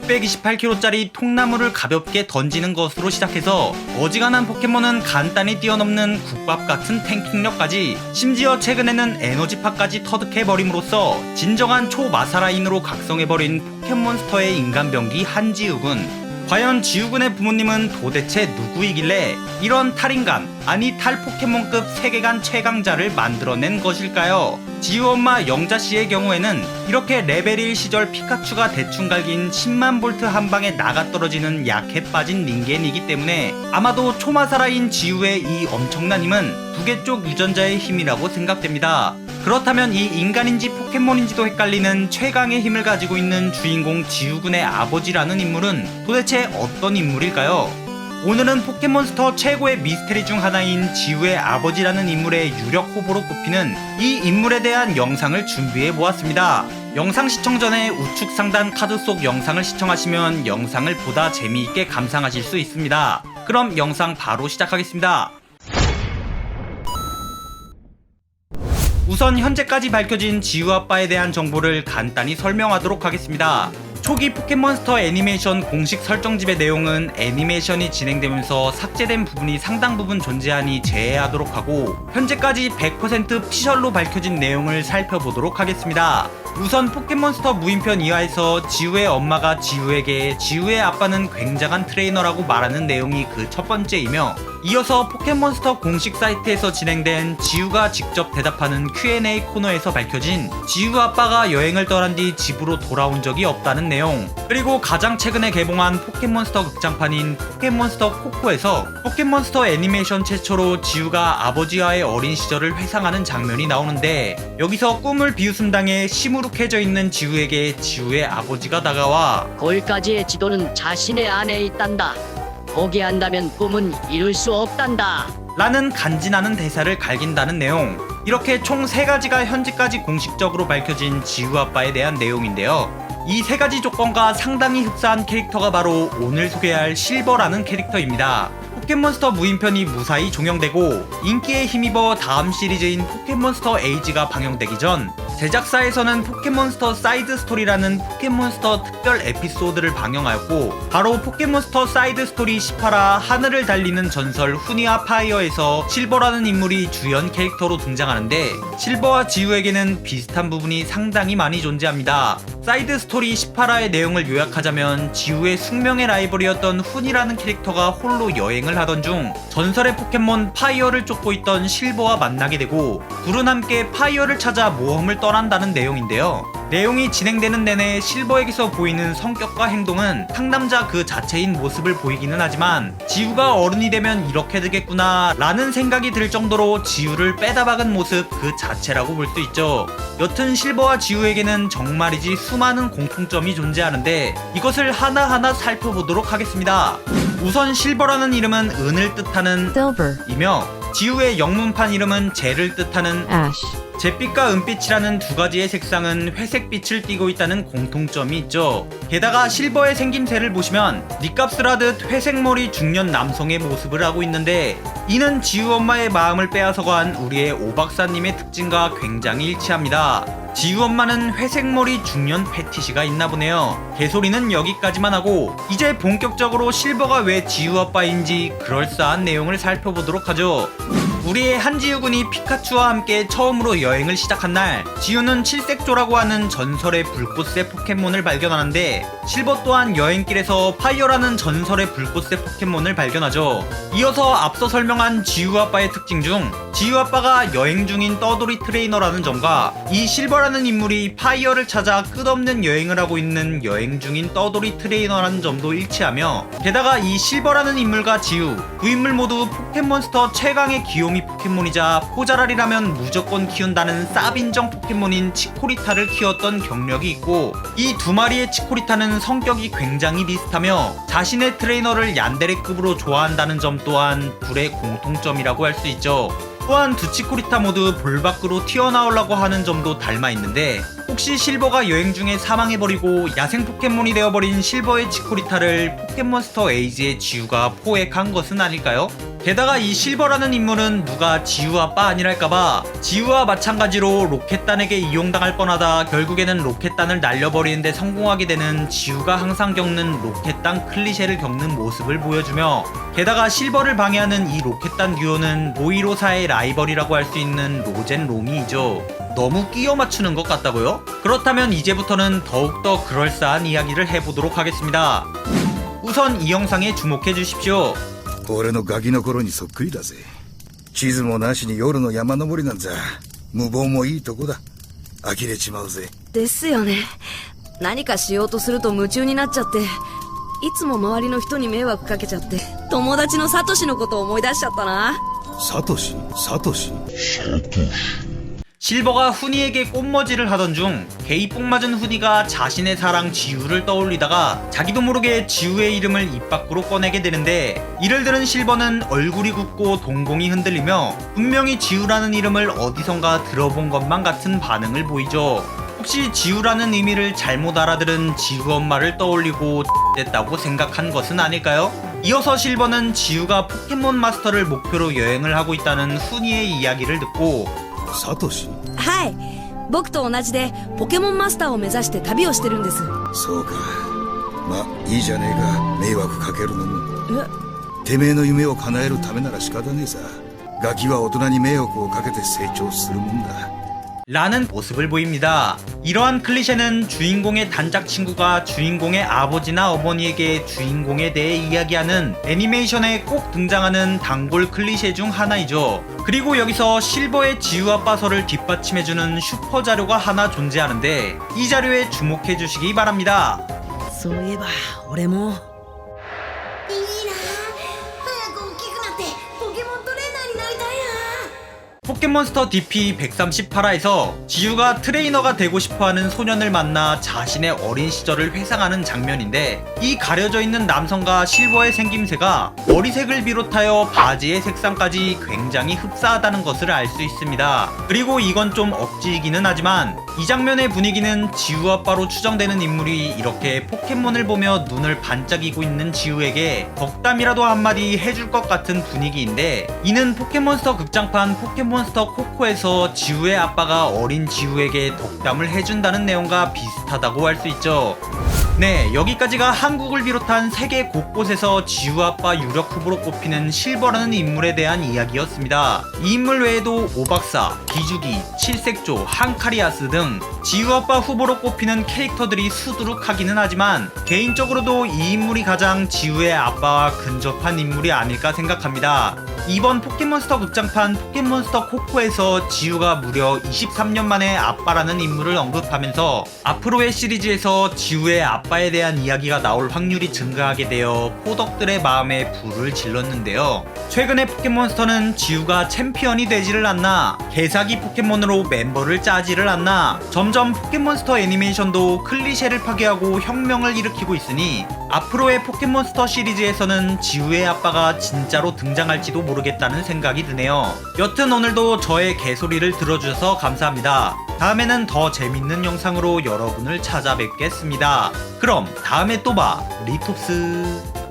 628kg짜리 통나무를 가볍게 던지는 것으로 시작해서 어지간한 포켓몬은 간단히 뛰어넘는 국밥 같은 탱킹력까지, 심지어 최근에는 에너지파까지 터득해버림으로써 진정한 초마사라인으로 각성해버린 포켓몬스터의 인간병기 한지우군. 과연 지우군의 부모님은 도대체 누구이길래 이런 탈인간, 아니 탈포켓몬급 세계관 최강자를 만들어낸 것일까요? 지우 엄마 영자씨의 경우에는 이렇게 레벨 1 시절 피카츄가 대충 갈긴 10만 볼트 한방에 나가떨어지는 약해 빠진 닌겐이기 때문에 아마도 초마사라인 지우의 이 엄청난 힘은 두개 쪽 유전자의 힘이라고 생각됩니다. 그렇다면 이 인간인지 포켓몬인지도 헷갈리는 최강의 힘을 가지고 있는 주인공 지우군의 아버지라는 인물은 도대체 어떤 인물일까요? 오늘은 포켓몬스터 최고의 미스테리 중 하나인 지우의 아버지라는 인물의 유력 후보로 꼽히는 이 인물에 대한 영상을 준비해 보았습니다. 영상 시청 전에 우측 상단 카드 속 영상을 시청하시면 영상을 보다 재미있게 감상하실 수 있습니다. 그럼 영상 바로 시작하겠습니다. 우선 현재까지 밝혀진 지우 아빠에 대한 정보를 간단히 설명하도록 하겠습니다. 초기 포켓몬스터 애니메이션 공식 설정집의 내용은 애니메이션이 진행되면서 삭제된 부분이 상당 부분 존재하니 제외하도록 하고, 현재까지 100% 피셜로 밝혀진 내용을 살펴보도록 하겠습니다. 우선 포켓몬스터 무인편 2화에서 지우의 엄마가 지우에게 지우의 아빠는 굉장한 트레이너라고 말하는 내용이 그 첫 번째이며, 이어서 포켓몬스터 공식 사이트에서 진행된 지우가 직접 대답하는 Q&A 코너에서 밝혀진 지우 아빠가 여행을 떠난 뒤 집으로 돌아온 적이 없다는 내용, 그리고 가장 최근에 개봉한 포켓몬스터 극장판인 포켓몬스터 코코에서 포켓몬스터 애니메이션 최초로 지우가 아버지와의 어린 시절을 회상하는 장면이 나오는데, 여기서 꿈을 비웃음당해 시무룩해져 있는 지우에게 지우의 아버지가 다가와 거기까지의 지도는 자신의 안에 있단다. 포기한다면 꿈은 이룰 수 없단다. 라는 간지나는 대사를 갈긴다는 내용. 이렇게 총 3가지가 현재까지 공식적으로 밝혀진 지우 아빠에 대한 내용인데요. 이 3가지 조건과 상당히 흡사한 캐릭터가 바로 오늘 소개할 실버라는 캐릭터입니다. 포켓몬스터 무인편이 무사히 종영되고 인기에 힘입어 다음 시리즈인 포켓몬스터 에이지가 방영되기 전 제작사에서는 포켓몬스터 사이드 스토리라는 포켓몬스터 특별 에피소드를 방영하였고, 바로 포켓몬스터 사이드 스토리 18화 하늘을 달리는 전설 후니아 파이어에서 실버라는 인물이 주연 캐릭터로 등장하는데, 실버와 지우에게는 비슷한 부분이 상당히 많이 존재합니다. 사이드 스토리 18화의 내용을 요약하자면, 지우의 숙명의 라이벌이었던 훈이라는 캐릭터가 홀로 여행을 하던 중 전설의 포켓몬 파이어를 쫓고 있던 실버와 만나게 되고, 둘은 함께 파이어를 찾아 모험을 떠난다는 내용인데요. 내용이 진행되는 내내 실버에게서 보이는 성격과 행동은 상남자 그 자체인 모습을 보이기는 하지만, 지우가 어른이 되면 이렇게 되겠구나 라는 생각이 들 정도로 지우를 빼다 박은 모습 그 자체라고 볼 수 있죠. 여튼 실버와 지우에게는 정말이지 수많은 공통점이 존재하는데, 이것을 하나하나 살펴보도록 하겠습니다. 우선 실버라는 이름은 은을 뜻하는 Silver, 이며, 지우의 영문판 이름은 젤을 뜻하는 ash, 잿빛과 은빛이라는 두 가지의 색상은 회색빛을 띠고 있다는 공통점이 있죠. 게다가 실버의 생김새를 보시면 니값을 하듯 회색머리 중년 남성의 모습을 하고 있는데, 이는 지우 엄마의 마음을 빼앗아간 우리의 오박사님의 특징과 굉장히 일치합니다. 지우 엄마는 회색머리 중년 패티시가 있나 보네요. 개소리는 여기까지만 하고, 이제 본격적으로 실버가 왜 지우 아빠인지 그럴싸한 내용을 살펴보도록 하죠. 우리의 한지우군이 피카츄와 함께 처음으로 여행을 시작한 날, 지우는 칠색조라고 하는 전설의 불꽃새 포켓몬을 발견하는데, 실버 또한 여행길에서 파이어라는 전설의 불꽃새 포켓몬을 발견하죠. 이어서 앞서 설명한 지우 아빠의 특징 중 지우 아빠가 여행 중인 떠돌이 트레이너라는 점과 이 실버라는 인물이 파이어를 찾아 끝없는 여행을 하고 있는 여행 중인 떠돌이 트레이너라는 점도 일치하며, 게다가 이 실버라는 인물과 지우 두 인물 모두 포켓몬스터 최강의 귀요미 포켓몬이자 포자랄이라면 무조건 키운다는 쌉인정 포켓몬인 치코리타를 키웠던 경력이 있고, 이 두 마리의 치코리타는 성격이 굉장히 비슷하며 자신의 트레이너를 얀데레급으로 좋아한다는 점 또한 둘의 공통점이라고 할 수 있죠. 또한 두 치코리타 모두 볼 밖으로 튀어나오려고 하는 점도 닮아 있는데, 혹시 실버가 여행 중에 사망해버리고 야생 포켓몬이 되어버린 실버의 치코리타를 포켓몬스터 에이지의 지우가 포획한 것은 아닐까요? 게다가 이 실버라는 인물은 누가 지우 아빠 아니랄까봐 지우와 마찬가지로 로켓단에게 이용당할 뻔하다 결국에는 로켓단을 날려버리는데 성공하게 되는 지우가 항상 겪는 로켓단 클리셰를 겪는 모습을 보여주며, 게다가 실버를 방해하는 이 로켓단 듀오는 모이로사의 라이벌이라고 할 수 있는 로젠 로미이죠. 너무 끼워 맞추는 것 같다고요? 그렇다면 이제부터는 더욱더 그럴싸한 이야기를 해보도록 하겠습니다. 우선 이 영상에 주목해 주십시오. 俺のガキの頃にそっくりだぜ。地図もなしに夜の山登りなんざ無謀もいいとこだ。呆れちまうぜ。ですよね。何かしようとすると夢中になっちゃって、いつも周りの人に迷惑かけちゃって、友達のサトシのことを思い出しちゃったな。サトシサトシ 실버가 후니에게 꽃머지를 하던 중 게이 뽕 맞은 후니가 자신의 사랑 지우를 떠올리다가 자기도 모르게 지우의 이름을 입 밖으로 꺼내게 되는데, 이를 들은 실버는 얼굴이 굳고 동공이 흔들리며 분명히 지우라는 이름을 어디선가 들어본 것만 같은 반응을 보이죠. 혹시 지우라는 의미를 잘못 알아들은 지우 엄마를 떠올리고 됐다고 생각한 것은 아닐까요? 이어서 실버는 지우가 포켓몬 마스터를 목표로 여행을 하고 있다는 후니의 이야기를 듣고, サトシはい。僕と同じでポケモンマスターを目指して旅をしてるんです。そうか。ま、いいじゃねえか。迷惑かけるのも。え、てめえの夢を叶えるためなら仕方ねえさ。ガキは大人に迷惑をかけて成長するもんだ。 라는 모습을 보입니다. 이러한 클리셰는 주인공의 단짝 친구가 주인공의 아버지나 어머니에게 주인공에 대해 이야기하는 애니메이션에 꼭 등장하는 단골 클리셰 중 하나이죠. 그리고 여기서 실버의 지우 아빠설을 뒷받침해주는 슈퍼 자료가 하나 존재하는데, 이 자료에 주목해 주시기 바랍니다. そういえば俺も。いいな早く大きくなってポケモントレーナーになりたいな。 포켓몬스터 DP 138화에서 지우가 트레이너가 되고 싶어하는 소년을 만나 자신의 어린 시절을 회상하는 장면인데, 이 가려져 있는 남성과 실버의 생김새가 머리색을 비롯하여 바지의 색상까지 굉장히 흡사하다는 것을 알 수 있습니다. 그리고 이건 좀 억지이기는 하지만 이 장면의 분위기는 지우 아빠로 추정되는 인물이 이렇게 포켓몬을 보며 눈을 반짝이고 있는 지우에게 덕담이라도 한마디 해줄 것 같은 분위기인데, 이는 포켓몬스터 극장판 포켓몬스터 코코에서 지우의 아빠가 어린 지우에게 덕담을 해준다는 내용과 비슷하다고 할 수 있죠. 네, 여기까지가 한국을 비롯한 세계 곳곳에서 지우 아빠 유력 후보로 꼽히는 실버라는 인물에 대한 이야기였습니다. 이 인물 외에도 오박사, 기주기, 칠색조, 한카리아스 등 지우 아빠 후보로 꼽히는 캐릭터들이 수두룩하기는 하지만 개인적으로도 이 인물이 가장 지우의 아빠와 근접한 인물이 아닐까 생각합니다. 이번 포켓몬스터 극장판 포켓몬스터 코코에서 지우가 무려 23년 만에 아빠라는 인물을 언급하면서 앞으로의 시리즈에서 지우의 아빠에 대한 이야기가 나올 확률이 증가하게 되어 포덕들의 마음에 불을 질렀는데요. 최근에 포켓몬스터는 지우가 챔피언이 되지를 않나, 개사기 포켓몬으로 멤버를 짜지를 않나, 점점 포켓몬스터 애니메이션도 클리셰를 파괴하고 혁명을 일으키고 있으니 앞으로의 포켓몬스터 시리즈에서는 지우의 아빠가 진짜로 등장할지도 모르겠다는 생각이 드네요. 여튼 오늘도 저의 개소리를 들어주셔서 감사합니다. 다음에는 더 재밌는 영상으로 여러분을 찾아뵙겠습니다. 그럼 다음에 또 봐. 리톱스.